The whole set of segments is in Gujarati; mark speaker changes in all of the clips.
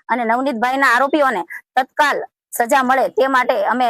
Speaker 1: અને નવનીતભાઈના આરોપીઓને તત્કાલ સજા મળે તે માટે અમે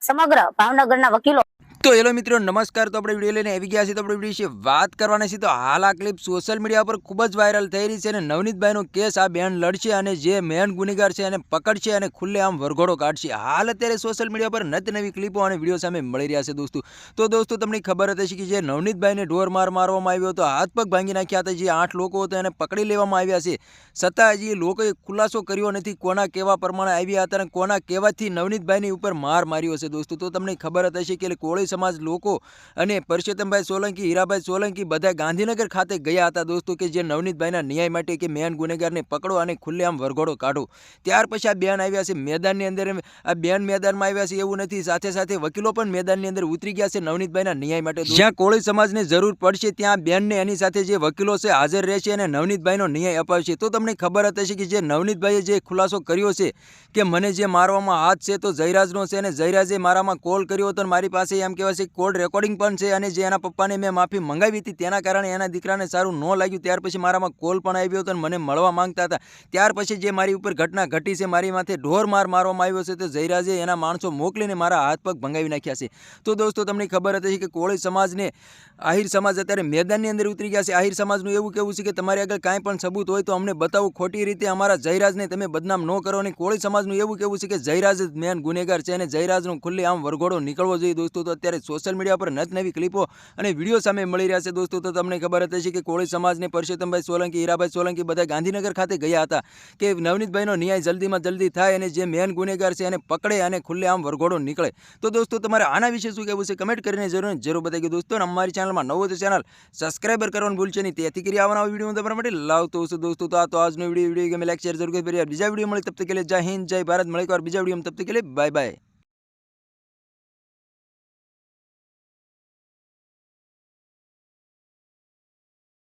Speaker 1: સમગ્ર ભાવનગરના વકીલો
Speaker 2: તો હેલો મિત્રો નમસ્કાર। તો આપણે વિડીયો લઈને આવી ગયા છીએ। તો આપણે વિડીયો વિશે વાત કરવાના છીએ। તો હાલ આ ક્લિપ સોશિયલ મીડિયા પર ખૂબ જ વાયરલ થઈ રહી છે અને નવનીતભાઈનો કેસ આ બેન લડશે અને જે મેન ગુનેગાર છે એને પકડશે અને ખુલ્લેઆમ વરઘોડો કાઢશે। હાલ અત્યારે સોશિયલ મીડિયા પર નવી ક્લિપો અને વિડીયો સામે મળી રહ્યા છે દોસ્તો। તો દોસ્તો તમને ખબર હતી કે જે નવનીતભાઈને ઢોર માર મારવામાં આવ્યો હતો, હાથ પગ ભાંગી નાખ્યા હતા, જે 8 લોકો હતા એને પકડી લેવામાં આવ્યા છે, છતાં હજી લોકોએ ખુલાસો કર્યો નથી કોના કેવા પ્રમાણે આવ્યા હતા અને કોના કહેવાથી નવનીતભાઈની ઉપર માર માર્યો છે દોસ્તો। તો તમને ખબર હશે કે કોળી સમાજ લોકો અને પરસોત્તમભાઈ સોલંકી, હીરાભાઈ સોલંકી બધા ગાંધીનગર ખાતે ગયા હતા દોસ્તો કે જે નવનીતભાઈના ન્યાય માટે કે મેન ગુનેગારને પકડો અને ખુલ્લેઆમ વરઘોડો કાઢો। ત્યાર પછી આ બેન આવ્યા છે મેદાનની અંદર। આ બેન મેદાનમાં આવ્યા છે એવું નથી, સાથે સાથે વકીલો પણ મેદાનની અંદર ઉતરી ગયા છે નવનીતભાઈના ન્યાય માટે। જ્યાં કોળી સમાજને જરૂર પડશે ત્યાં બેનને એની સાથે જે વકીલો છે હાજર રહેશે અને નવનીતભાઈનો ન્યાય અપાવશે। તો તમને ખબર હશે કે જે નવનીતભાઈએ જે ખુલાસો કર્યો છે કે મને જે મારવામાં હાથ છે તો જયરાજનો છે અને જયરાજે મારામાં કોલ કર્યો હતો અને મારી પાસે એમ કહેવાય છે કોલ રેકોર્ડિંગ પણ છે અને જે એના પપ્પાને મેં માફી મંગાવી હતી તેના કારણે એના દીકરાને સારું ન લાગ્યું, ત્યાર પછી મારામાં કોલ પણ આવ્યો હતો અને મને મળવા માંગતા હતા। ત્યાર પછી જે મારી ઉપર ઘટના ઘટી છે, મારી માથે ઢોર માર મારવામાં આવ્યો છે, તો જયરાજે એના માણસો મોકલીને મારા હાથ પગ ભંગાવી નાખ્યા છે। તો દોસ્તો તમને ખબર હતી કે કોળી સમાજને આહિર સમાજ અત્યારે મેદાનની અંદર ઉતરી ગયા છે। આહિર સમાજનું એવું કહેવું છે કે તમારી આગળ કાંઈ પણ સબૂત હોય તો અમને બતાવો, ખોટી રીતે અમારા જયરાજને તમે બદનામ ન કરો। અને કોળી સમાજનું એવું કહેવું છે કે જયરાજ જ મેન ગુનેગાર છે અને જયરાજનો ખુલ્લે આમ વરઘોડો નીકળવો જોઈએ દોસ્તો। તો અત્યારે સોશિયલ મીડિયા પર નવી ક્લિપો અને વિડીયો સામે મળી રહ્યા છે દોસ્તો। તો તમને ખબર હતી કે કોળી સમાજને પરસોત્તમભાઈ સોલંકી, હીરાભાઈ સોલંકી બધા ગાંધીનગર ખાતે ગયા હતા કે નવનીતભાઈનો ન્યાય જલ્દીમાં જલ્દી થાય અને જે મેન ગુનેગાર છે એને પકડે અને ખુલ્લેઆમ વરઘોડો નીકળે। તો દોસ્તો તમારે આના વિશે શું કહેવું છે કમેન્ટ કરીને જરૂર બતાવી દોસ્તો। અને અમારી ચેનલમાં નવો તો ચેનલ સબસ્ક્રાઈબર કરવાનું ભૂલશે નહીં, તેથી કરી આવવાના વિડીયો તમારા માટે લાવતો હશે દોસ્તો। તો આ તો આજનો વિડીયો ગમે લાઈક શેર જરૂર કરી, બીજા વિડીયો મળે તબ તક કે लिए जय हिंद जय भारत। મળે એક વાર બીજા વિડીયોમાં, તબ તક કે लिए બાય બાય।